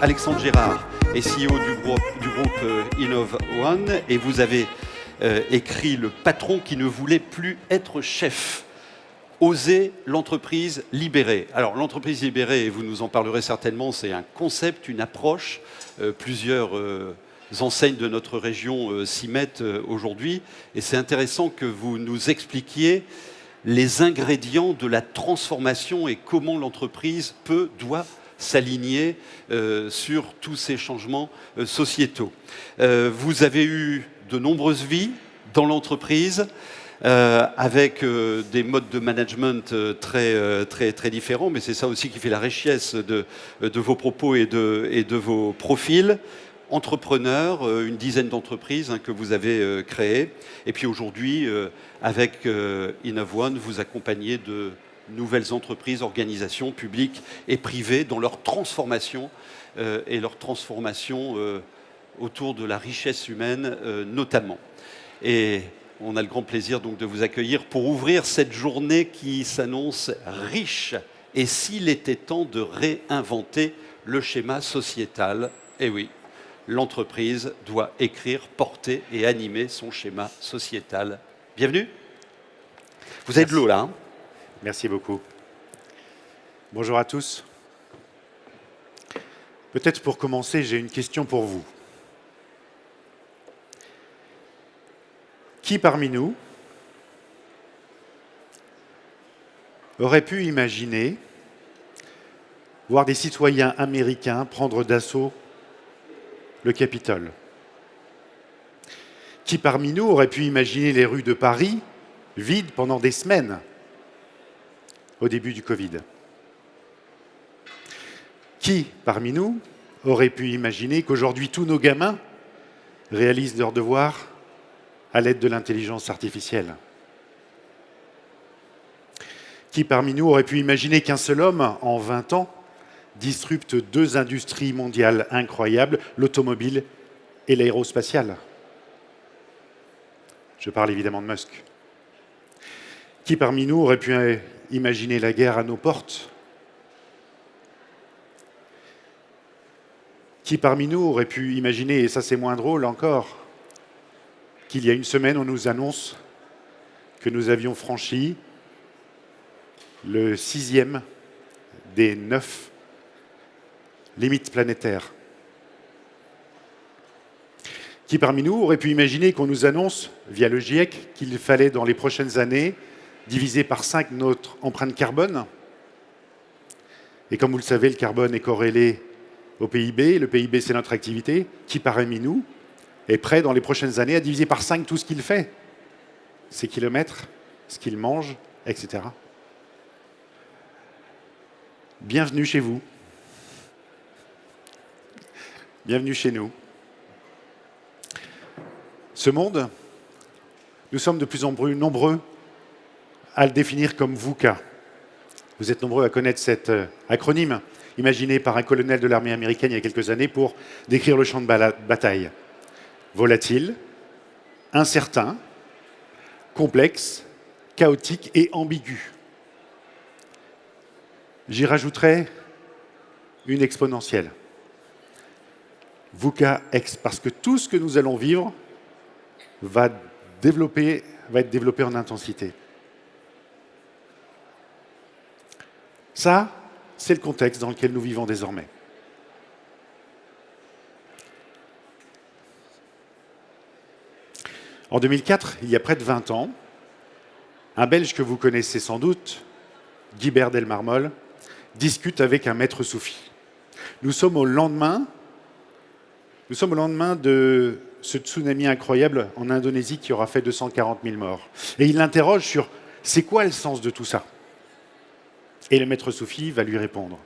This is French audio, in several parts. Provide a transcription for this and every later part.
Alexandre Gérard est CEO du groupe InnovOne et vous avez écrit Le patron qui ne voulait plus être chef. Oser l'entreprise libérée. Alors l'entreprise libérée, et vous nous en parlerez certainement, c'est un concept, une approche. Plusieurs enseignes de notre région s'y mettent aujourd'hui. Et c'est intéressant que vous nous expliquiez les ingrédients de la transformation et comment l'entreprise doit s'aligner sur tous ces changements sociétaux. Vous avez eu de nombreuses vies dans l'entreprise, avec des modes de management très différents, mais c'est ça aussi qui fait la richesse de vos propos et de vos profils. Entrepreneur, une dizaine d'entreprises que vous avez créées, et puis aujourd'hui, avec InnovOne, vous accompagnez de nouvelles entreprises, organisations publiques et privées dans leur transformation et leur transformation autour de la richesse humaine notamment. Et on a le grand plaisir donc de vous accueillir pour ouvrir cette journée qui s'annonce riche. Et s'il était temps de réinventer le schéma sociétal, eh oui, l'entreprise doit écrire, porter et animer son schéma sociétal. Bienvenue. Vous avez de l'eau là, hein? Merci beaucoup. Bonjour à tous. Peut-être pour commencer, j'ai une question pour vous. Qui parmi nous aurait pu imaginer voir des citoyens américains prendre d'assaut le Capitole? Qui parmi nous aurait pu imaginer les rues de Paris vides pendant des semaines au début du Covid? Qui parmi nous aurait pu imaginer qu'aujourd'hui tous nos gamins réalisent leurs devoirs à l'aide de l'intelligence artificielle? Qui parmi nous aurait pu imaginer qu'un seul homme, en 20 ans, disrupte deux industries mondiales incroyables, l'automobile et l'aérospatiale? Je parle évidemment de Musk. Qui parmi nous aurait pu imaginer la guerre à nos portes? Qui parmi nous aurait pu imaginer, et ça c'est moins drôle encore, qu'il y a une semaine, on nous annonce que nous avions franchi le 6e des 9 limites planétaires. Qui parmi nous aurait pu imaginer qu'on nous annonce, via le GIEC, qu'il fallait dans les prochaines années diviser par 5 notre empreinte carbone? Et comme vous le savez, le carbone est corrélé au PIB, le PIB c'est notre activité. Qui parmi nous est prêt dans les prochaines années à diviser par 5 tout ce qu'il fait, ses kilomètres, ce qu'il mange, etc. Bienvenue chez vous. Bienvenue chez nous. Ce monde, nous sommes de plus en plus nombreux à le définir comme VUCA. Vous êtes nombreux à connaître cet acronyme, imaginé par un colonel de l'armée américaine il y a quelques années pour décrire le champ de bataille. Volatile, incertain, complexe, chaotique et ambigu. J'y rajouterai une exponentielle. VUCA-X, parce que tout ce que nous allons vivre va être développé en intensité. Ça, c'est le contexte dans lequel nous vivons désormais. En 2004, il y a près de 20 ans, un Belge que vous connaissez sans doute, Guibert Delmarmol, discute avec un maître soufi. Nous sommes au lendemain de ce tsunami incroyable en Indonésie qui aura fait 240 000 morts. Et il l'interroge sur « c'est quoi le sens de tout ça ?» Et le maître soufi va lui répondre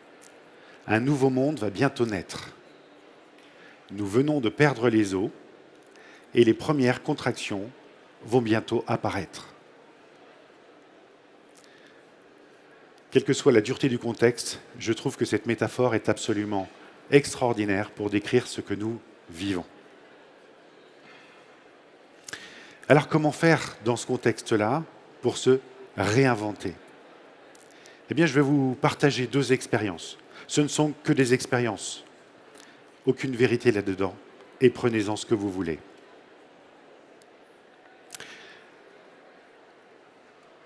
« Un nouveau monde va bientôt naître. Nous venons de perdre les eaux et les premières contractions vont bientôt apparaître. » Quelle que soit la dureté du contexte, je trouve que cette métaphore est absolument extraordinaire pour décrire ce que nous vivons. Alors comment faire dans ce contexte-là pour se réinventer? Eh bien, je vais vous partager 2 expériences. Ce ne sont que des expériences. Aucune vérité là-dedans. Et prenez-en ce que vous voulez.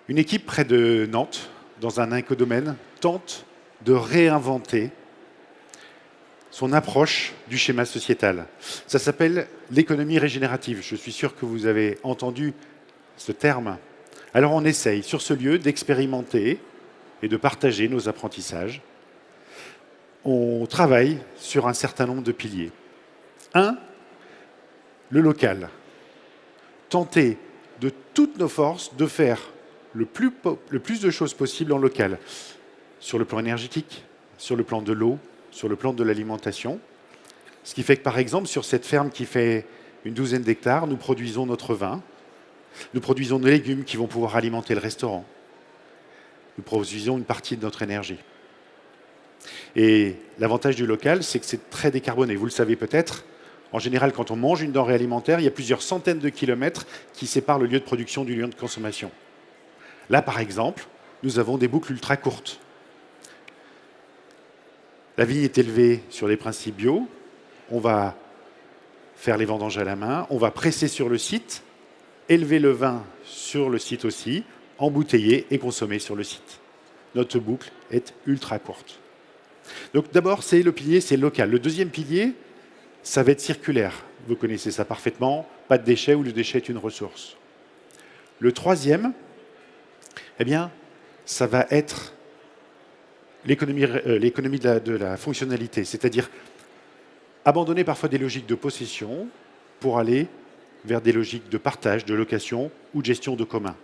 Une équipe près de Nantes, dans un incodomaine, tente de réinventer son approche du schéma sociétal. Ça s'appelle l'économie régénérative. Je suis sûr que vous avez entendu ce terme. Alors on essaye, sur ce lieu, d'expérimenter et de partager nos apprentissages. On travaille sur un certain nombre de piliers. Un, le local. Tenter de toutes nos forces de faire le plus de choses possible en local, sur le plan énergétique, sur le plan de l'eau, sur le plan de l'alimentation. Ce qui fait que, par exemple, sur cette ferme qui fait une douzaine d'hectares, nous produisons notre vin, nous produisons nos légumes qui vont pouvoir alimenter le restaurant, nous produisons une partie de notre énergie. Et l'avantage du local, c'est que c'est très décarboné. Vous le savez peut-être, en général, quand on mange une denrée alimentaire, il y a plusieurs centaines de kilomètres qui séparent le lieu de production du lieu de consommation. Là, par exemple, nous avons des boucles ultra courtes. La vigne est élevée sur les principes bio. On va faire les vendanges à la main. On va presser sur le site, élever le vin sur le site aussi, embouteiller et consommer sur le site. Notre boucle est ultra courte. Donc d'abord, c'est le pilier, c'est local. Le deuxième pilier, ça va être circulaire. Vous connaissez ça parfaitement. Pas de déchets où le déchet est une ressource. Le troisième, eh bien, ça va être l'économie de la fonctionnalité, c'est-à-dire abandonner parfois des logiques de possession pour aller vers des logiques de partage, de location ou de gestion de commun.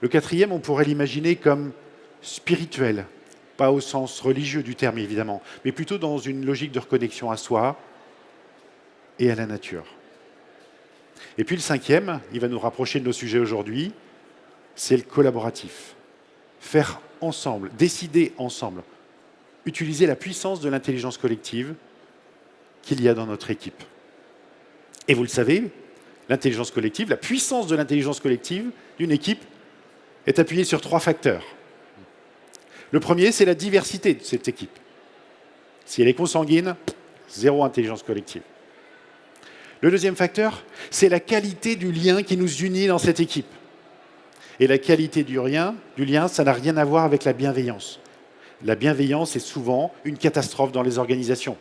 Le quatrième, on pourrait l'imaginer comme spirituel, pas au sens religieux du terme évidemment, mais plutôt dans une logique de reconnexion à soi et à la nature. Et puis le cinquième, il va nous rapprocher de nos sujets aujourd'hui, c'est le collaboratif. Faire ensemble, décider ensemble, utiliser la puissance de l'intelligence collective qu'il y a dans notre équipe. Et vous le savez, l'intelligence collective, la puissance de l'intelligence collective d'une équipe est appuyée sur 3 facteurs. Le premier, c'est la diversité de cette équipe. Si elle est consanguine, 0 intelligence collective. Le deuxième facteur, c'est la qualité du lien qui nous unit dans cette équipe. Et la qualité du lien, ça n'a rien à voir avec la bienveillance. La bienveillance est souvent une catastrophe dans les organisations.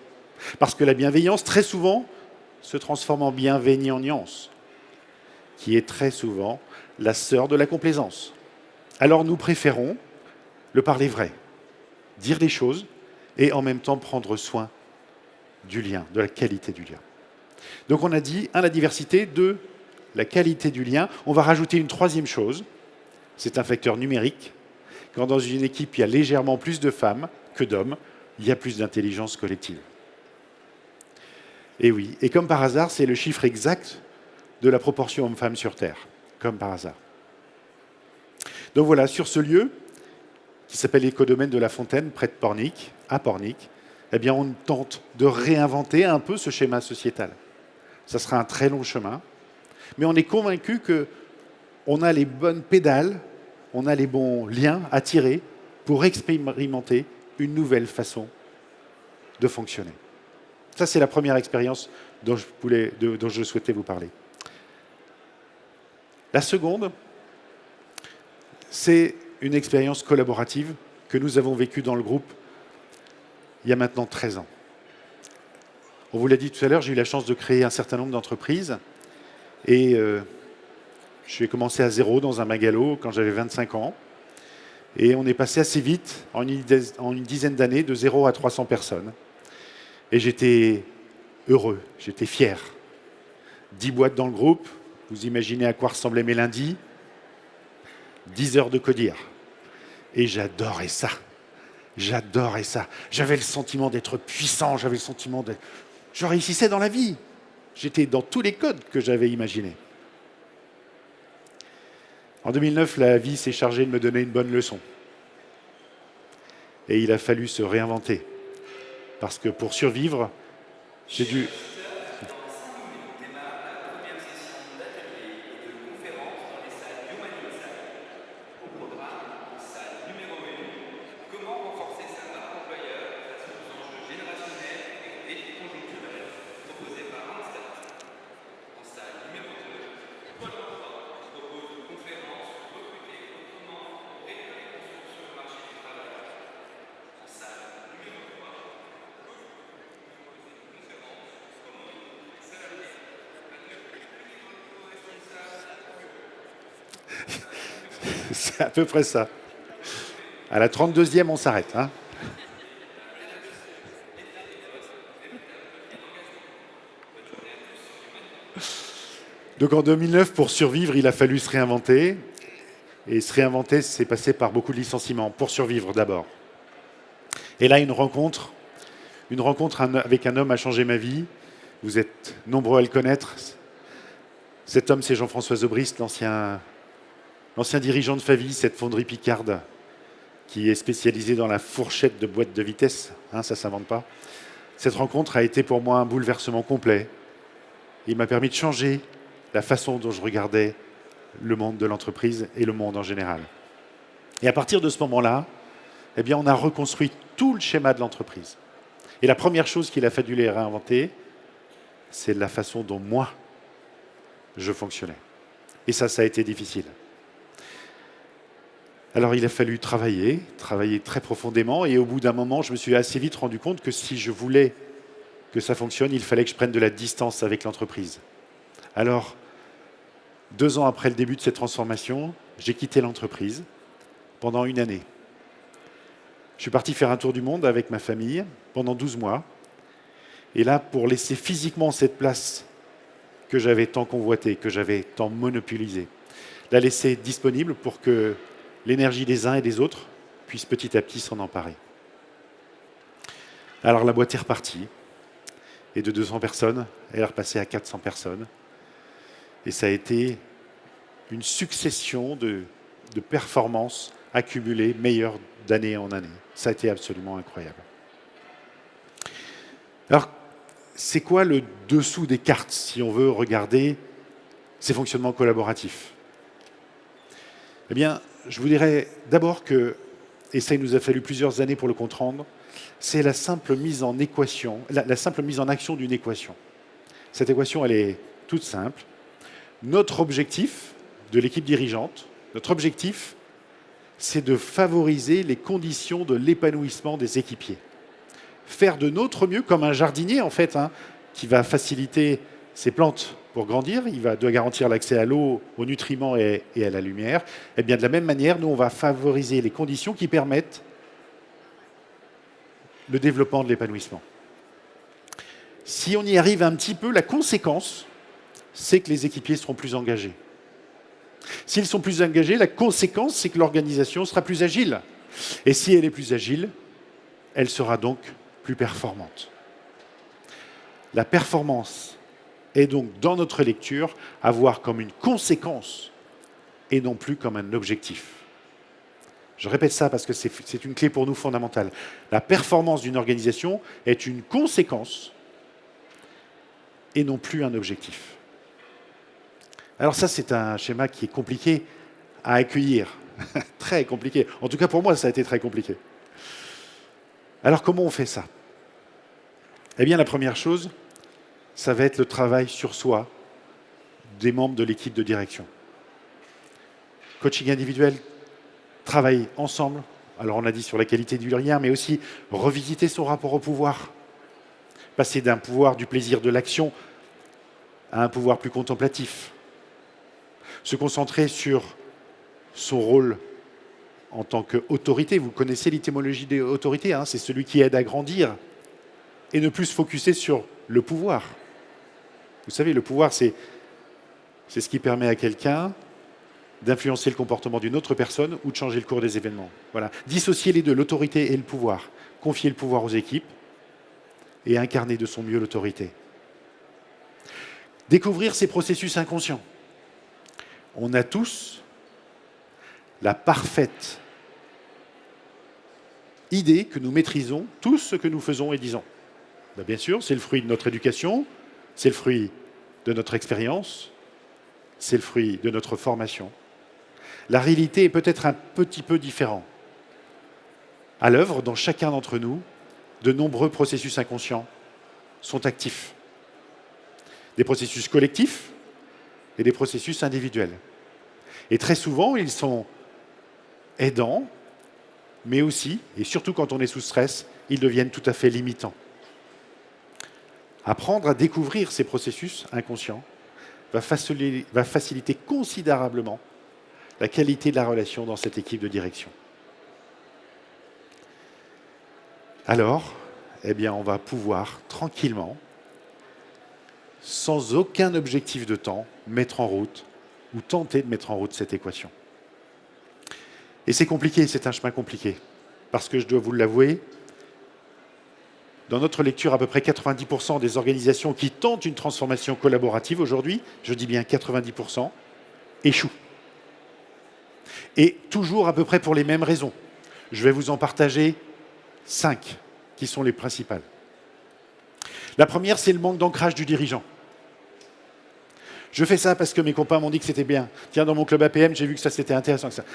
Parce que la bienveillance, très souvent, se transforme en bienveillance, qui est très souvent la sœur de la complaisance. Alors nous préférons le parler vrai, dire les choses et en même temps prendre soin du lien, de la qualité du lien. Donc on a dit, 1, la diversité, 2, la qualité du lien. On va rajouter une troisième chose, c'est un facteur numérique. Quand dans une équipe, il y a légèrement plus de femmes que d'hommes, il y a plus d'intelligence collective. Et oui, et comme par hasard, c'est le chiffre exact de la proportion hommes-femmes sur Terre, comme par hasard. Donc voilà, sur ce lieu, qui s'appelle l'écodomaine de la Fontaine, près de Pornic, à Pornic, eh bien on tente de réinventer un peu ce schéma sociétal. Ça sera un très long chemin, mais on est convaincu qu'on a les bonnes pédales, on a les bons liens à tirer pour expérimenter une nouvelle façon de fonctionner. Ça, c'est la première expérience dont je souhaitais vous parler. La seconde, c'est une expérience collaborative que nous avons vécue dans le groupe il y a maintenant 13 ans. On vous l'a dit tout à l'heure, j'ai eu la chance de créer un certain nombre d'entreprises et j'ai commencé à 0 dans un magalo quand j'avais 25 ans. Et on est passé assez vite, en une dizaine d'années, de 0 à 300 personnes. Et j'étais heureux, j'étais fier. 10 boîtes dans le groupe, vous imaginez à quoi ressemblaient mes lundis. 10 heures de codir. Et j'adorais ça. J'adorais ça. J'avais le sentiment d'être puissant, j'avais le sentiment de... Je réussissais dans la vie. J'étais dans tous les codes que j'avais imaginés. En 2009, la vie s'est chargée de me donner une bonne leçon. Et il a fallu se réinventer. Parce que pour survivre, j'ai dû... C'est à peu près ça. À la 32e, on s'arrête, hein. Donc en 2009, pour survivre, il a fallu se réinventer. Et se réinventer, c'est passé par beaucoup de licenciements, pour survivre d'abord. Et là, une rencontre avec un homme a changé ma vie. Vous êtes nombreux à le connaître. Cet homme, c'est Jean-François Zobrist, l'ancien dirigeant de Favy, cette fonderie picarde qui est spécialisée dans la fourchette de boîte de vitesse. Hein, ça ne s'invente pas. Cette rencontre a été pour moi un bouleversement complet. Il m'a permis de changer la façon dont je regardais le monde de l'entreprise et le monde en général. Et à partir de ce moment-là, eh bien, on a reconstruit tout le schéma de l'entreprise. Et la première chose qu'il a fallu les réinventer, c'est la façon dont moi, je fonctionnais. Et ça a été difficile. Alors il a fallu travailler très profondément, et au bout d'un moment, je me suis assez vite rendu compte que si je voulais que ça fonctionne, il fallait que je prenne de la distance avec l'entreprise. Alors, 2 ans après le début de cette transformation, j'ai quitté l'entreprise pendant 1 année. Je suis parti faire un tour du monde avec ma famille pendant 12 mois. Et là, pour laisser physiquement cette place que j'avais tant convoitée, que j'avais tant monopolisée, la laisser disponible pour que l'énergie des uns et des autres puisse petit à petit s'en emparer. Alors la boîte est repartie. Et de 200 personnes, elle est repassée à 400 personnes. Et ça a été une succession de performances accumulées, meilleures d'année en année. Ça a été absolument incroyable. Alors, c'est quoi le dessous des cartes, si on veut regarder ces fonctionnements collaboratifs? Eh bien, je vous dirais d'abord que, et ça il nous a fallu plusieurs années pour le comprendre, c'est la simple mise en équation, la simple mise en action d'une équation. Cette équation, elle est toute simple. Notre objectif de l'équipe dirigeante, notre objectif, c'est de favoriser les conditions de l'épanouissement des équipiers. Faire de notre mieux, comme un jardinier en fait, hein, qui va faciliter ses plantes pour grandir, doit garantir l'accès à l'eau, aux nutriments et à la lumière. Et bien de la même manière, nous, on va favoriser les conditions qui permettent le développement de l'épanouissement. Si on y arrive un petit peu, la conséquence, c'est que les équipiers seront plus engagés. S'ils sont plus engagés, la conséquence, c'est que l'organisation sera plus agile. Et si elle est plus agile, elle sera donc plus performante. La performance est donc, dans notre lecture, à voir comme une conséquence et non plus comme un objectif. Je répète ça parce que c'est une clé pour nous fondamentale. La performance d'une organisation est une conséquence et non plus un objectif. Alors ça, c'est un schéma qui est compliqué à accueillir. Très compliqué. En tout cas, pour moi, ça a été très compliqué. Alors, comment on fait ça? Eh bien, la première chose, ça va être le travail sur soi des membres de l'équipe de direction. Coaching individuel, travail ensemble. Alors, on a dit sur la qualité du lien, mais aussi revisiter son rapport au pouvoir. Passer d'un pouvoir du plaisir de l'action à un pouvoir plus contemplatif. Se concentrer sur son rôle en tant qu'autorité. Vous connaissez l'étymologie des autorités, hein, c'est celui qui aide à grandir. Et ne plus se focuser sur le pouvoir. Vous savez, le pouvoir, c'est ce qui permet à quelqu'un d'influencer le comportement d'une autre personne ou de changer le cours des événements. Voilà. Dissocier les deux, l'autorité et le pouvoir. Confier le pouvoir aux équipes et incarner de son mieux l'autorité. Découvrir ces processus inconscients. On a tous la parfaite idée que nous maîtrisons tout ce que nous faisons et disons. Bien sûr, c'est le fruit de notre éducation, c'est le fruit de notre expérience, c'est le fruit de notre formation. La réalité est peut-être un petit peu différente. À l'œuvre, dans chacun d'entre nous, de nombreux processus inconscients sont actifs. Des processus collectifs et des processus individuels. Et très souvent, ils sont aidants, mais aussi, et surtout quand on est sous stress, ils deviennent tout à fait limitants. Apprendre à découvrir ces processus inconscients va faciliter considérablement la qualité de la relation dans cette équipe de direction. Alors, eh bien, on va pouvoir tranquillement, sans aucun objectif de temps, mettre en route ou tenter de mettre en route cette équation. Et c'est compliqué, c'est un chemin compliqué, parce que je dois vous l'avouer, dans notre lecture, à peu près 90% des organisations qui tentent une transformation collaborative aujourd'hui, je dis bien 90%, échouent. Et toujours à peu près pour les mêmes raisons. Je vais vous en partager 5 qui sont les principales. La première, c'est le manque d'ancrage du dirigeant. Je fais ça parce que mes copains m'ont dit que c'était bien. Tiens, dans mon club APM, j'ai vu que ça c'était intéressant que ça.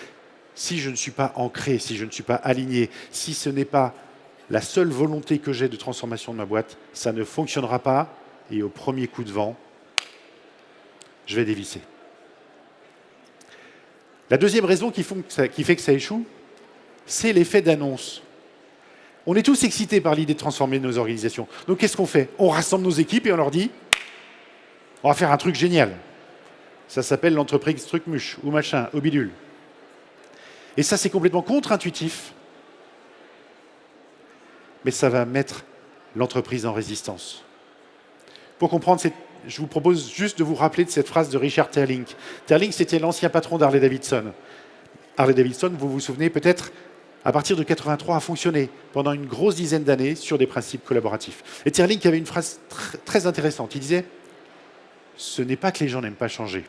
Si je ne suis pas ancré, si je ne suis pas aligné, si ce n'est pas la seule volonté que j'ai de transformation de ma boîte, ça ne fonctionnera pas et au premier coup de vent, je vais dévisser. La deuxième raison qui fait que ça échoue, c'est l'effet d'annonce. On est tous excités par l'idée de transformer nos organisations. Donc qu'est-ce qu'on fait? On rassemble nos équipes et on leur dit on va faire un truc génial. Ça s'appelle l'entreprise truc-muche ou machin, au bidule. Et ça, c'est complètement contre-intuitif, mais ça va mettre l'entreprise en résistance. Pour comprendre, je vous propose juste de vous rappeler de cette phrase de Richard Terling. Terling, c'était l'ancien patron d'Harley-Davidson. Harley-Davidson, vous vous souvenez peut-être, à partir de 83, a fonctionné pendant une grosse dizaine d'années sur des principes collaboratifs. Et Terling avait une phrase très intéressante. Il disait « Ce n'est pas que les gens n'aiment pas changer,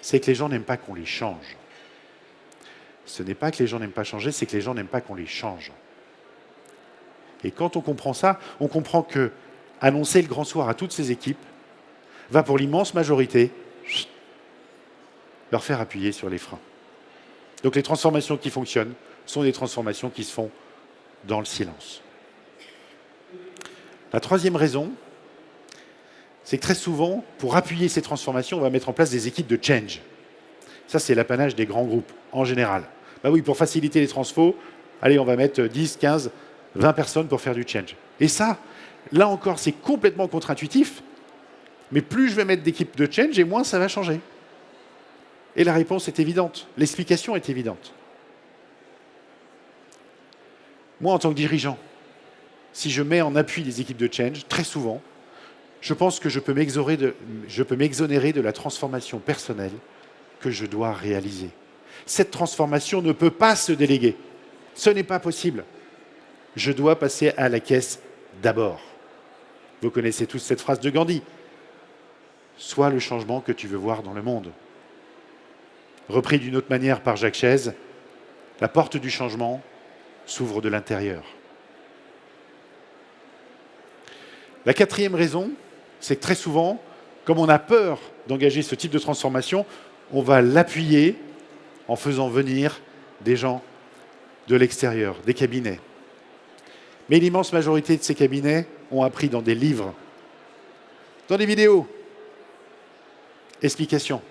c'est que les gens n'aiment pas qu'on les change. Ce n'est pas que les gens n'aiment pas changer, c'est que les gens n'aiment pas qu'on les change. » Et quand on comprend ça, on comprend que annoncer le grand soir à toutes ces équipes va pour l'immense majorité leur faire appuyer sur les freins. Donc les transformations qui fonctionnent sont des transformations qui se font dans le silence. La troisième raison, c'est que très souvent, pour appuyer ces transformations, on va mettre en place des équipes de change. Ça, c'est l'apanage des grands groupes, en général. Bah oui, pour faciliter les transfos, allez, on va mettre 10, 15, 20 personnes pour faire du change. Et ça, là encore, c'est complètement contre-intuitif, mais plus je vais mettre d'équipes de change, et moins ça va changer. Et la réponse est évidente, l'explication est évidente. Moi, en tant que dirigeant, si je mets en appui des équipes de change, très souvent, je pense que je peux m'exonérer de la transformation personnelle que je dois réaliser. Cette transformation ne peut pas se déléguer. Ce n'est pas possible. Je dois passer à la caisse d'abord. Vous connaissez tous cette phrase de Gandhi. Sois le changement que tu veux voir dans le monde. Repris d'une autre manière par Jacques Chaise, la porte du changement s'ouvre de l'intérieur. La quatrième raison, c'est que très souvent, comme on a peur d'engager ce type de transformation, on va l'appuyer en faisant venir des gens de l'extérieur, des cabinets. Mais l'immense majorité de ces cabinets ont appris dans des livres, dans des vidéos. Explication.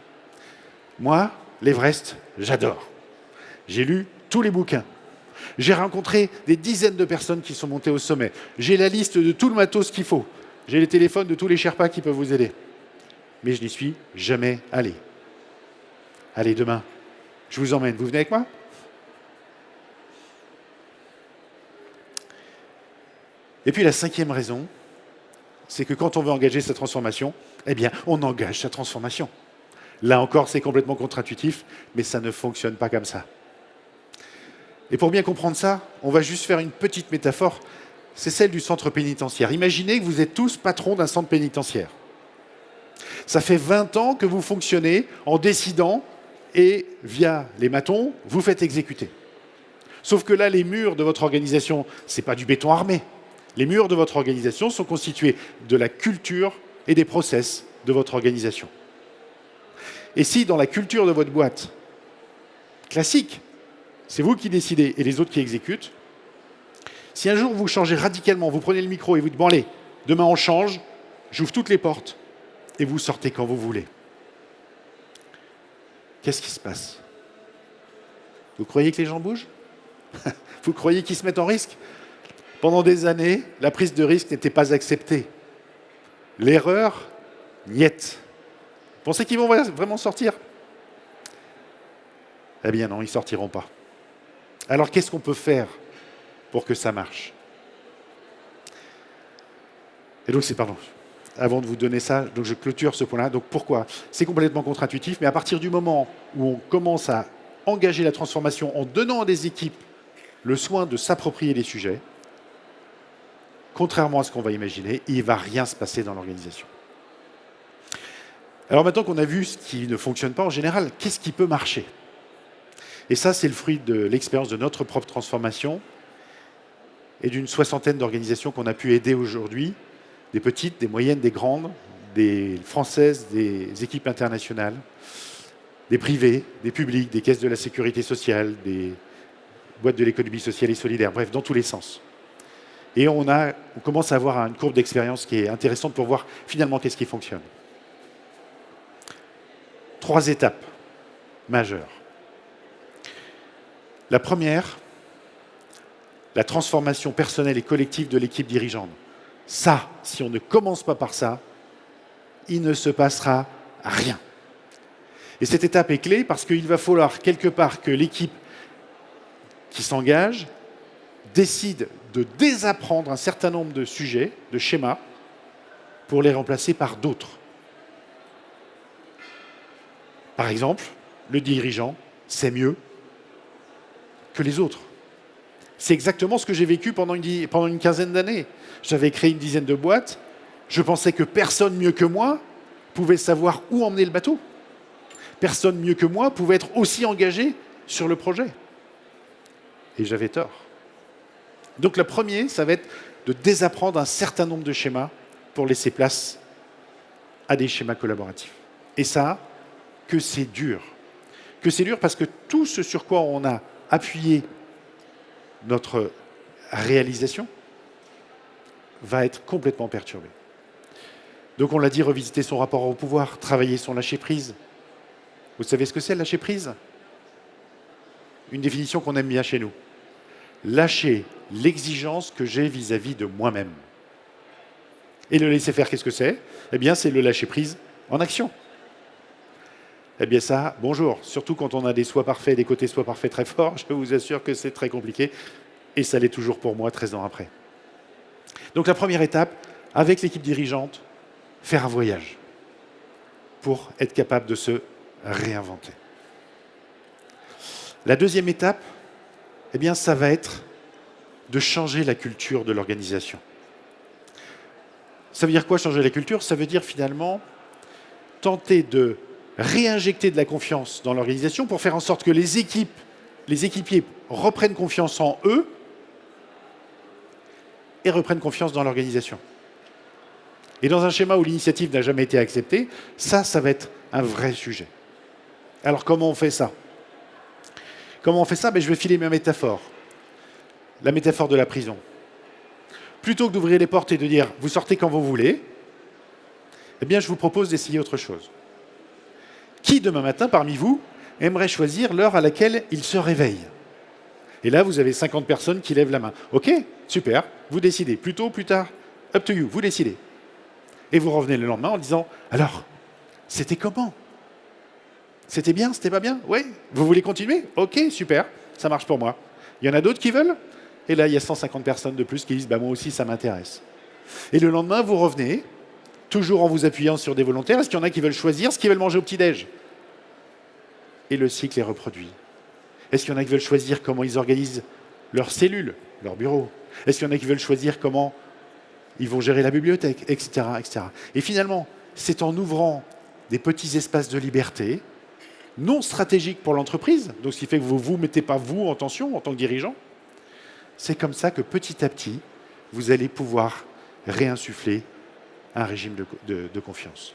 Moi, l'Everest, j'adore. J'ai lu tous les bouquins. J'ai rencontré des dizaines de personnes qui sont montées au sommet. J'ai la liste de tout le matos qu'il faut. J'ai les téléphones de tous les Sherpas qui peuvent vous aider. Mais je n'y suis jamais allé. Allez, demain, je vous emmène. Vous venez avec moi ? Et puis la cinquième raison, c'est que quand on veut engager sa transformation, eh bien, on engage sa transformation. Là encore, c'est complètement contre-intuitif, mais ça ne fonctionne pas comme ça. Et pour bien comprendre ça, on va juste faire une petite métaphore. C'est celle du centre pénitentiaire. Imaginez que vous êtes tous patrons d'un centre pénitentiaire. Ça fait 20 ans que vous fonctionnez en décidant et, via les matons, vous faites exécuter. Sauf que là, les murs de votre organisation, ce n'est pas du béton armé. Les murs de votre organisation sont constitués de la culture et des process de votre organisation. Et si dans la culture de votre boîte, classique, c'est vous qui décidez et les autres qui exécutent, si un jour vous changez radicalement, vous prenez le micro et vous dites « Bon allez, demain on change, j'ouvre toutes les portes et vous sortez quand vous voulez ». Qu'est-ce qui se passe? Vous croyez que les gens bougent? Vous croyez qu'ils se mettent en risque? Pendant des années, la prise de risque n'était pas acceptée. L'erreur, niette. Vous pensez qu'ils vont vraiment sortir? Eh bien non, ils ne sortiront pas. Alors qu'est-ce qu'on peut faire pour que ça marche? Et donc pardon, avant de vous donner ça, donc je clôture ce point-là. Donc pourquoi? C'est complètement contre-intuitif, mais à partir du moment où on commence à engager la transformation en donnant à des équipes le soin de s'approprier les sujets, contrairement à ce qu'on va imaginer, il ne va rien se passer dans l'organisation. Alors maintenant qu'on a vu ce qui ne fonctionne pas en général, qu'est-ce qui peut marcher? Et ça, c'est le fruit de l'expérience de notre propre transformation et d'une soixantaine d'organisations qu'on a pu aider aujourd'hui, des petites, des moyennes, des grandes, des françaises, des équipes internationales, des privés, des publics, des caisses de la sécurité sociale, des boîtes de l'économie sociale et solidaire, bref, dans tous les sens. Et on commence à avoir une courbe d'expérience qui est intéressante pour voir finalement qu'est-ce qui fonctionne. 3 étapes majeures. La première, la transformation personnelle et collective de l'équipe dirigeante. Ça, si on ne commence pas par ça, il ne se passera rien. Et cette étape est clé parce qu'il va falloir quelque part que l'équipe qui s'engage décide de désapprendre un certain nombre de sujets, de schémas, pour les remplacer par d'autres. Par exemple, le dirigeant sait mieux que les autres. C'est exactement ce que j'ai vécu pendant une quinzaine d'années. J'avais créé une dizaine de boîtes. Je pensais que personne mieux que moi pouvait savoir où emmener le bateau. Personne mieux que moi pouvait être aussi engagé sur le projet. Et j'avais tort. Donc le premier, ça va être de désapprendre un certain nombre de schémas pour laisser place à des schémas collaboratifs. Et ça, que c'est dur. Que c'est dur parce que tout ce sur quoi on a appuyé notre réalisation va être complètement perturbé. Donc on l'a dit, revisiter son rapport au pouvoir, travailler son lâcher-prise. Vous savez ce que c'est, le lâcher-prise? Une définition qu'on aime bien chez nous. Lâcher l'exigence que j'ai vis-à-vis de moi-même. Et le laisser faire, qu'est-ce que c'est? Eh bien, c'est le lâcher-prise en action. Eh bien ça, bonjour. Surtout quand on a des soi parfaits, des côtés soi parfaits très forts, je vous assure que c'est très compliqué. Et ça l'est toujours pour moi 13 ans après. Donc la première étape, avec l'équipe dirigeante, faire un voyage pour être capable de se réinventer. La deuxième étape, eh bien, ça va être de changer la culture de l'organisation. Ça veut dire quoi, changer la culture? Ça veut dire finalement tenter de réinjecter de la confiance dans l'organisation pour faire en sorte que les équipiers reprennent confiance en eux et reprennent confiance dans l'organisation. Et dans un schéma où l'initiative n'a jamais été acceptée, ça va être un vrai sujet. Alors comment on fait ça? Comment on fait ça? Je vais filer ma métaphore. La métaphore de la prison. Plutôt que d'ouvrir les portes et de dire « vous sortez quand vous voulez », eh bien je vous propose d'essayer autre chose. Qui demain matin, parmi vous, aimerait choisir l'heure à laquelle il se réveille? Et là, vous avez 50 personnes qui lèvent la main. OK, super, vous décidez. Plus tôt, plus tard, up to you, vous décidez. Et vous revenez le lendemain en disant « alors, c'était comment? C'était bien, c'était pas bien? Oui? Vous voulez continuer? OK, super, ça marche pour moi. Il y en a d'autres qui veulent? Et là, il y a 150 personnes de plus qui disent « moi aussi, ça m'intéresse ». Et le lendemain, vous revenez, toujours en vous appuyant sur des volontaires. Est-ce qu'il y en a qui veulent choisir ce qu'ils veulent manger au petit-déj? Et le cycle est reproduit. Est-ce qu'il y en a qui veulent choisir comment ils organisent leurs cellules, leurs bureaux? Est-ce qu'il y en a qui veulent choisir comment ils vont gérer la bibliothèque, etc., etc. Et finalement, c'est en ouvrant des petits espaces de liberté, non stratégiques pour l'entreprise, donc ce qui fait que vous ne vous mettez pas vous en tension en tant que dirigeant, c'est comme ça que petit à petit, vous allez pouvoir réinsuffler un régime de confiance.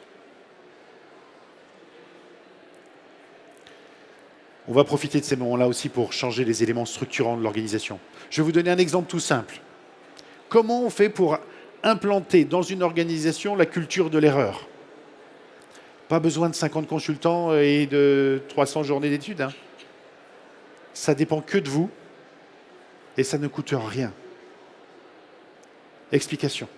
On va profiter de ces moments-là aussi pour changer les éléments structurants de l'organisation. Je vais vous donner un exemple tout simple. Comment on fait pour implanter dans une organisation la culture de l'erreur? Pas besoin de 50 consultants et de 300 journées d'études. Ça dépend que de vous et ça ne coûte rien. Explication.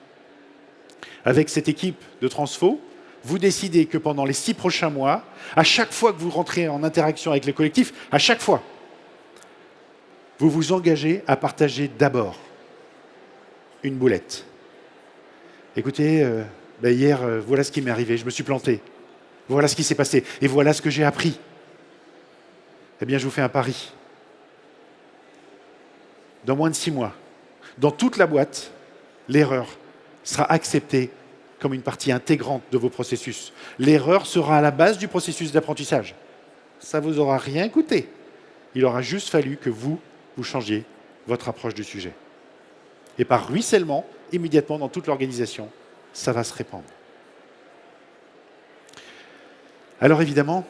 Avec cette équipe de transfo, vous décidez que pendant les 6 prochains mois, à chaque fois que vous rentrez en interaction avec le collectif, à chaque fois, vous vous engagez à partager d'abord une boulette. Écoutez, hier, voilà ce qui m'est arrivé, je me suis planté. Voilà ce qui s'est passé. Et voilà ce que j'ai appris. Eh bien, je vous fais un pari. Dans moins de 6 mois, dans toute la boîte, l'erreur sera acceptée comme une partie intégrante de vos processus. L'erreur sera à la base du processus d'apprentissage. Ça ne vous aura rien coûté. Il aura juste fallu que vous changiez votre approche du sujet. Et par ruissellement, immédiatement dans toute l'organisation, ça va se répandre. Alors évidemment,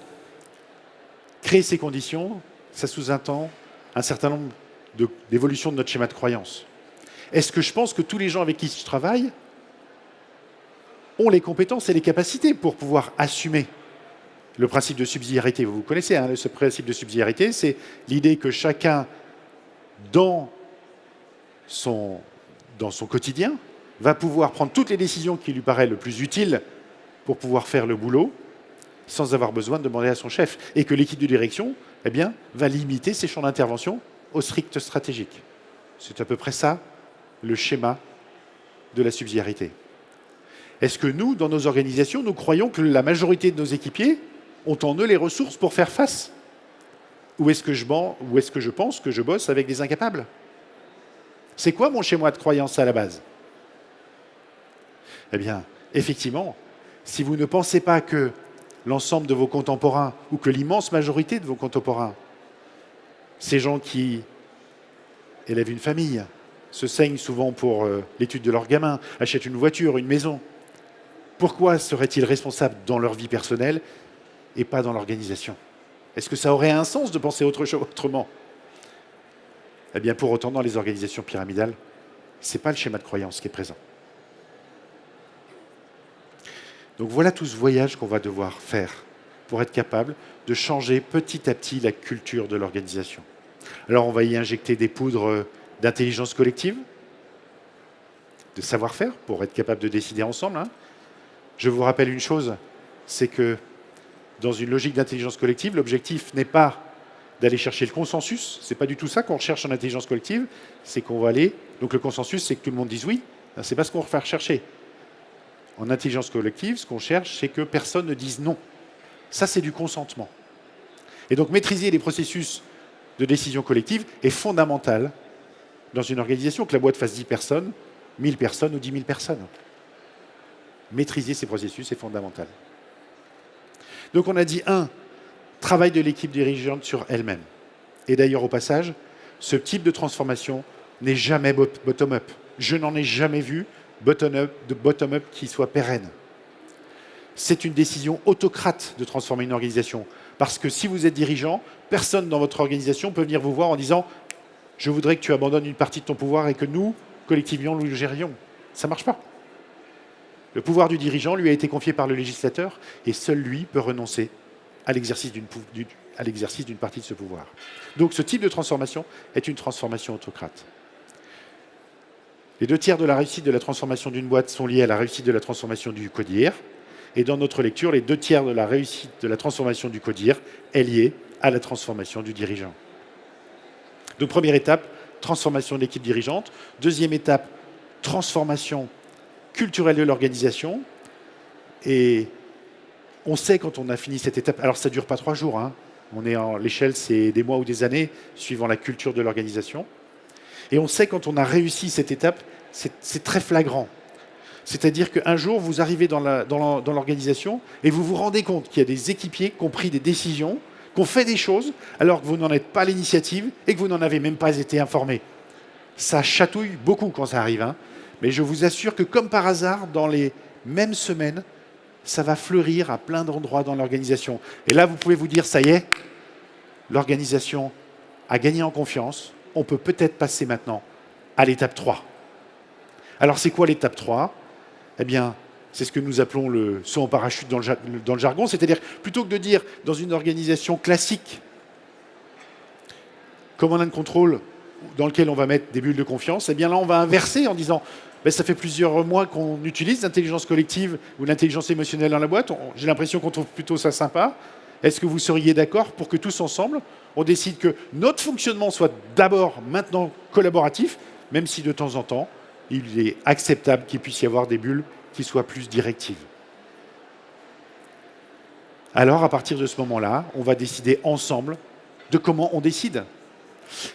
créer ces conditions, ça sous-entend un certain nombre d'évolutions de notre schéma de croyance. Est-ce que je pense que tous les gens avec qui je travaille ont les compétences et les capacités pour pouvoir assumer le principe de subsidiarité? Vous connaissez, hein, ce principe de subsidiarité, c'est l'idée que chacun, dans son quotidien, va pouvoir prendre toutes les décisions qui lui paraissent le plus utiles pour pouvoir faire le boulot sans avoir besoin de demander à son chef. Et que l'équipe de direction va limiter ses champs d'intervention au strict stratégique. C'est à peu près ça, le schéma de la subsidiarité. Est-ce que nous, dans nos organisations, nous croyons que la majorité de nos équipiers ont en eux les ressources pour faire face? Ou est-ce que je pense que je bosse avec des incapables? C'est quoi mon schéma de croyance à la base? Eh bien, effectivement, si vous ne pensez pas que l'ensemble de vos contemporains, ou que l'immense majorité de vos contemporains, ces gens qui élèvent une famille, se saignent souvent pour l'étude de leurs gamins, achètent une voiture, une maison, pourquoi seraient-ils responsables dans leur vie personnelle et pas dans l'organisation? Est-ce que ça aurait un sens de penser autrement? Eh bien, pour autant, dans les organisations pyramidales, ce n'est pas le schéma de croyance qui est présent. Donc voilà tout ce voyage qu'on va devoir faire pour être capable de changer petit à petit la culture de l'organisation. Alors on va y injecter des poudres d'intelligence collective, de savoir-faire, pour être capable de décider ensemble. Hein. Je vous rappelle une chose, c'est que dans une logique d'intelligence collective, l'objectif n'est pas d'aller chercher le consensus, c'est pas du tout ça qu'on recherche en intelligence collective, c'est qu'on va aller... Donc le consensus, c'est que tout le monde dise oui, c'est pas ce qu'on va faire rechercher. En intelligence collective, ce qu'on cherche, c'est que personne ne dise non. Ça, c'est du consentement. Et donc maîtriser les processus de décision collective est fondamental dans une organisation, que la boîte fasse 10 personnes, 1000 personnes ou 10 000 personnes. Maîtriser ces processus est fondamental. Donc on a dit, travail de l'équipe dirigeante sur elle-même. Et d'ailleurs, au passage, ce type de transformation n'est jamais bottom-up. Je n'en ai jamais vu bottom-up qui soit pérenne. C'est une décision autocrate de transformer une organisation. Parce que si vous êtes dirigeant, personne dans votre organisation peut venir vous voir en disant « Je voudrais que tu abandonnes une partie de ton pouvoir et que nous, collectivement, nous le gérions ». Ça ne marche pas. Le pouvoir du dirigeant lui a été confié par le législateur et seul lui peut renoncer à l'exercice d'une partie de ce pouvoir. Donc ce type de transformation est une transformation autocrate. Les 2 tiers de la réussite de la transformation d'une boîte sont liés à la réussite de la transformation du CODIR. Et dans notre lecture, les 2 tiers de la réussite de la transformation du CODIR est liée à la transformation du dirigeant. Donc première étape, transformation de l'équipe dirigeante. Deuxième étape, transformation culturelle de l'organisation. Et on sait quand on a fini cette étape, alors ça ne dure pas 3 jours, hein. L'échelle c'est des mois ou des années, suivant la culture de l'organisation. Et on sait quand on a réussi cette étape, c'est très flagrant. C'est-à-dire qu'un jour, vous arrivez dans l'organisation et vous vous rendez compte qu'il y a des équipiers qui ont pris des décisions, qui ont fait des choses, alors que vous n'en êtes pas à l'initiative et que vous n'en avez même pas été informé. Ça chatouille beaucoup quand ça arrive, hein. Mais je vous assure que comme par hasard, dans les mêmes semaines, ça va fleurir à plein d'endroits dans l'organisation. Et là, vous pouvez vous dire, ça y est, l'organisation a gagné en confiance, on peut peut-être passer maintenant à l'étape 3. Alors, c'est quoi l'étape 3 ? Eh bien, c'est ce que nous appelons le saut en parachute dans le jargon, c'est-à-dire, plutôt que de dire, dans une organisation classique, command and control, dans lequel on va mettre des bulles de confiance, eh bien là, on va inverser en disant, Ben, ça fait plusieurs mois qu'on utilise l'intelligence collective ou l'intelligence émotionnelle dans la boîte. J'ai l'impression qu'on trouve plutôt ça sympa. Est-ce que vous seriez d'accord pour que tous ensemble, on décide que notre fonctionnement soit d'abord maintenant collaboratif, même si de temps en temps, il est acceptable qu'il puisse y avoir des bulles qui soient plus directives. Alors, à partir de ce moment-là, on va décider ensemble de comment on décide.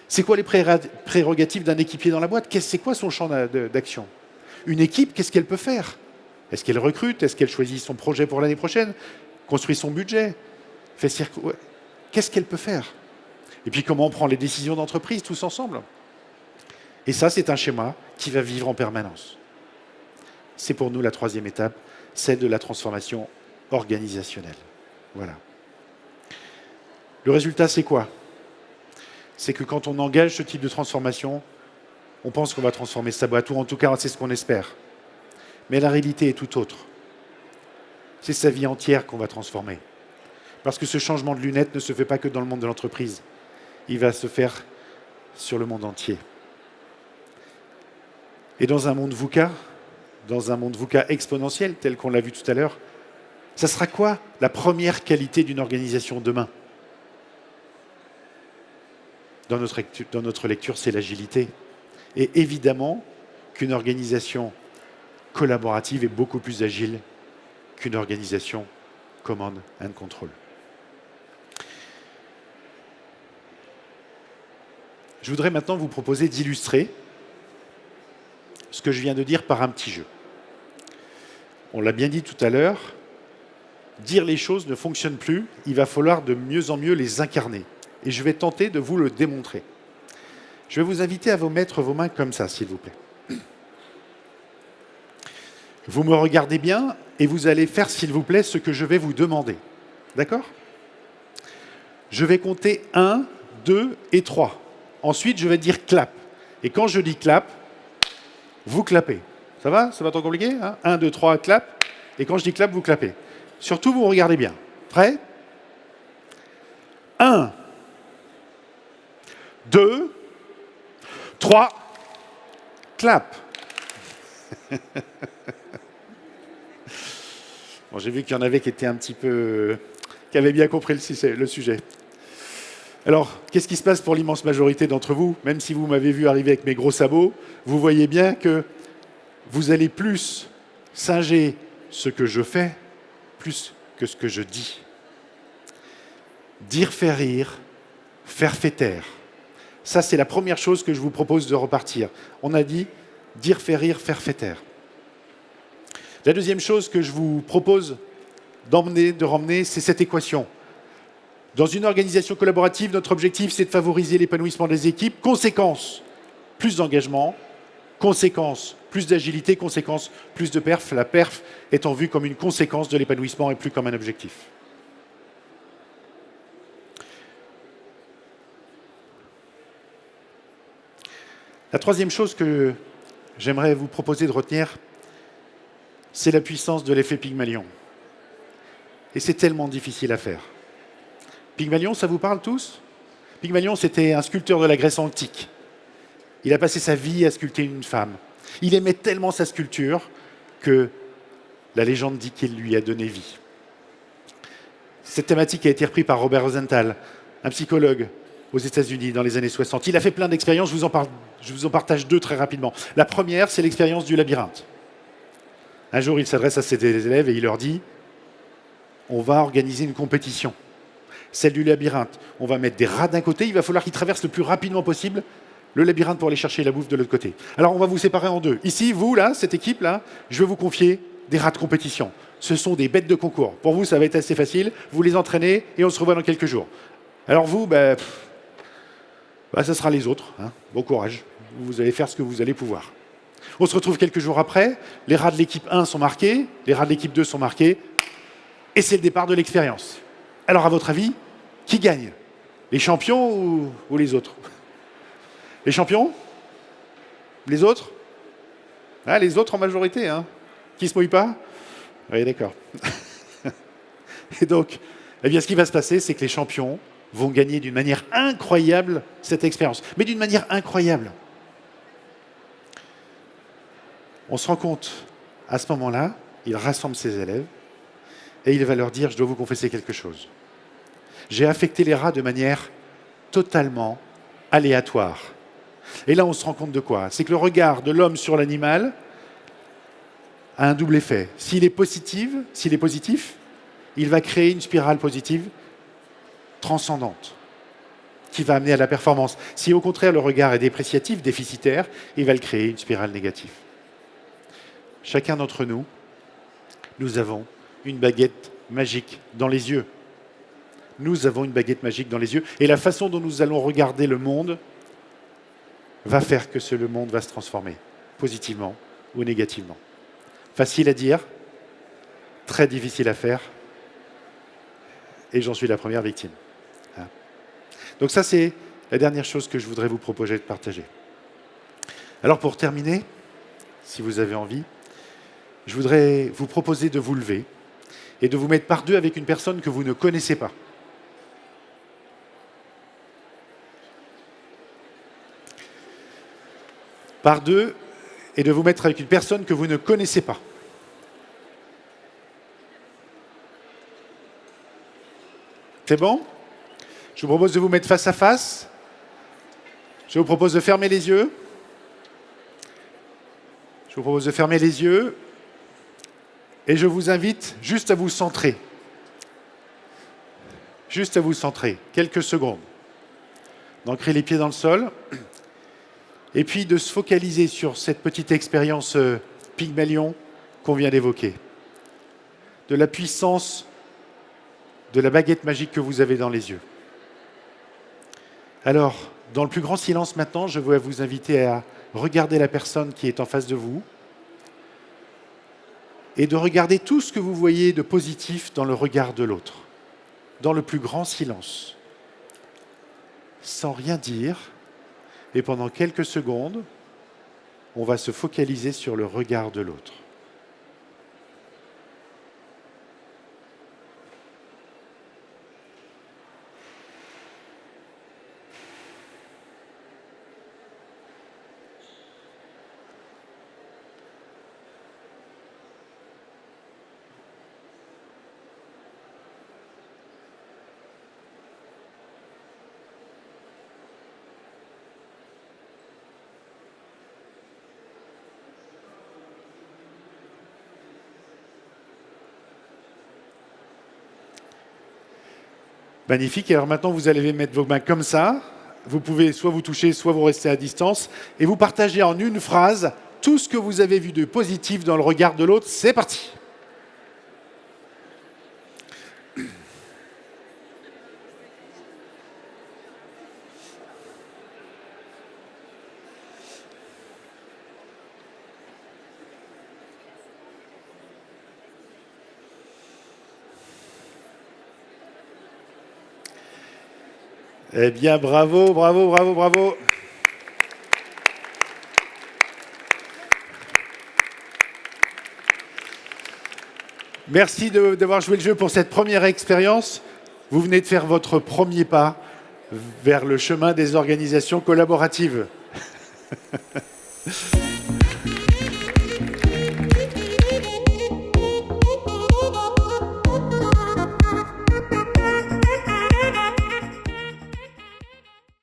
C'est quoi les prérogatives d'un équipier dans la boîte? C'est quoi son champ d'action? Une équipe, qu'est-ce qu'elle peut faire? Est-ce qu'elle recrute? Est-ce qu'elle choisit son projet pour l'année prochaine? Construit son budget? Qu'est-ce qu'elle peut faire? Et puis comment on prend les décisions d'entreprise tous ensemble? Et ça, c'est un schéma qui va vivre en permanence. C'est pour nous la troisième étape, celle de la transformation organisationnelle. Voilà. Le résultat, c'est quoi? C'est que quand on engage ce type de transformation, on pense qu'on va transformer sa boîte, ou en tout cas, c'est ce qu'on espère. Mais la réalité est tout autre. C'est sa vie entière qu'on va transformer. Parce que ce changement de lunettes ne se fait pas que dans le monde de l'entreprise. Il va se faire sur le monde entier. Et dans un monde VUCA exponentiel, tel qu'on l'a vu tout à l'heure, ça sera quoi la première qualité d'une organisation demain? Dans notre lecture, c'est l'agilité. Et évidemment qu'une organisation collaborative est beaucoup plus agile qu'une organisation command and control. Je voudrais maintenant vous proposer d'illustrer ce que je viens de dire par un petit jeu. On l'a bien dit tout à l'heure, dire les choses ne fonctionne plus, il va falloir de mieux en mieux les incarner. Et je vais tenter de vous le démontrer. Je vais vous inviter à vous mettre vos mains comme ça, s'il vous plaît. Vous me regardez bien et vous allez faire, s'il vous plaît, ce que je vais vous demander. D'accord? Je vais compter 1, 2 et 3. Ensuite, je vais dire clap. Et quand je dis clap, vous clapez. Ça va? C'est pas trop compliqué, hein? 1, 2, 3, clap. Et quand je dis clap, vous clapez. Surtout, vous regardez bien. Prêt? 1, 2, 3, clap. Bon, j'ai vu qu'il y en avait qui étaient un petit peu... qui avaient bien compris le sujet. Alors, qu'est-ce qui se passe pour l'immense majorité d'entre vous? Même si vous m'avez vu arriver avec mes gros sabots, vous voyez bien que vous allez plus singer ce que je fais, plus que ce que je dis. Dire fait rire, faire fait taire. Ça, c'est la première chose que je vous propose de repartir. On a dit dire fait rire, faire fait taire. La deuxième chose que je vous propose de ramener, c'est cette équation. Dans une organisation collaborative, notre objectif, c'est de favoriser l'épanouissement des équipes. Conséquence, plus d'engagement. Conséquence, plus d'agilité. Conséquence, plus de perf. La perf étant vue comme une conséquence de l'épanouissement et plus comme un objectif. La troisième chose que j'aimerais vous proposer de retenir, c'est la puissance de l'effet Pygmalion. Et c'est tellement difficile à faire. Pygmalion, ça vous parle tous? Pygmalion, c'était un sculpteur de la Grèce antique. Il a passé sa vie à sculpter une femme. Il aimait tellement sa sculpture que la légende dit qu'il lui a donné vie. Cette thématique a été reprise par Robert Rosenthal, un psychologue aux États-Unis dans les années 60. Il a fait plein d'expériences, je vous en partage deux très rapidement. La première, c'est l'expérience du labyrinthe. Un jour, il s'adresse à ses élèves et il leur dit « On va organiser une compétition. Celle du labyrinthe. On va mettre des rats d'un côté, il va falloir qu'ils traversent le plus rapidement possible le labyrinthe pour aller chercher la bouffe de l'autre côté. Alors, on va vous séparer en deux. Ici, vous, là, cette équipe-là, je vais vous confier des rats de compétition. Ce sont des bêtes de concours. Pour vous, ça va être assez facile. Vous les entraînez et on se revoit dans quelques jours. Alors vous, ça sera les autres. Hein. Bon courage. Vous allez faire ce que vous allez pouvoir. On se retrouve quelques jours après. Les rats de l'équipe 1 sont marqués. Les rats de l'équipe 2 sont marqués. Et c'est le départ de l'expérience. Alors, à votre avis, qui gagne? Les champions ou les autres? Les champions? Les autres? Ah, les autres en majorité. Hein. Qui se mouille pas? Oui, d'accord. Et donc, eh bien, ce qui va se passer, c'est que les champions vont gagner d'une manière incroyable cette expérience. Mais d'une manière incroyable. On se rend compte, à ce moment-là, il rassemble ses élèves et il va leur dire « Je dois vous confesser quelque chose. J'ai affecté les rats de manière totalement aléatoire. » Et là, on se rend compte de quoi? C'est que le regard de l'homme sur l'animal a un double effet. S'il est positif, il va créer une spirale positive transcendante qui va amener à la performance. Si au contraire le regard est dépréciatif, déficitaire, il va le créer une spirale négative. Chacun d'entre nous, nous avons une baguette magique dans les yeux. Nous avons une baguette magique dans les yeux. Et la façon dont nous allons regarder le monde va faire que le monde va se transformer, positivement ou négativement. Facile à dire, très difficile à faire, et j'en suis la première victime. Donc ça, c'est la dernière chose que je voudrais vous proposer de partager. Alors pour terminer, si vous avez envie, je voudrais vous proposer de vous lever et de vous mettre par deux avec une personne que vous ne connaissez pas. Par deux, et de vous mettre avec une personne que vous ne connaissez pas. C'est bon? Je vous propose de vous mettre face à face. Je vous propose de fermer les yeux. Je vous propose de fermer les yeux. Et je vous invite juste à vous centrer. Juste à vous centrer, quelques secondes. D'ancrer les pieds dans le sol. Et puis de se focaliser sur cette petite expérience Pygmalion qu'on vient d'évoquer. De la puissance de la baguette magique que vous avez dans les yeux. Alors, dans le plus grand silence maintenant, je vais vous inviter à regarder la personne qui est en face de vous et de regarder tout ce que vous voyez de positif dans le regard de l'autre. Dans le plus grand silence. Sans rien dire. Et pendant quelques secondes, on va se focaliser sur le regard de l'autre. Magnifique. Alors maintenant, vous allez mettre vos mains comme ça. Vous pouvez soit vous toucher, soit vous rester à distance. Et vous partagez en une phrase tout ce que vous avez vu de positif dans le regard de l'autre. C'est parti. Eh bien, bravo, bravo, bravo, bravo. Merci d'avoir joué le jeu pour cette première expérience. Vous venez de faire votre premier pas vers le chemin des organisations collaboratives.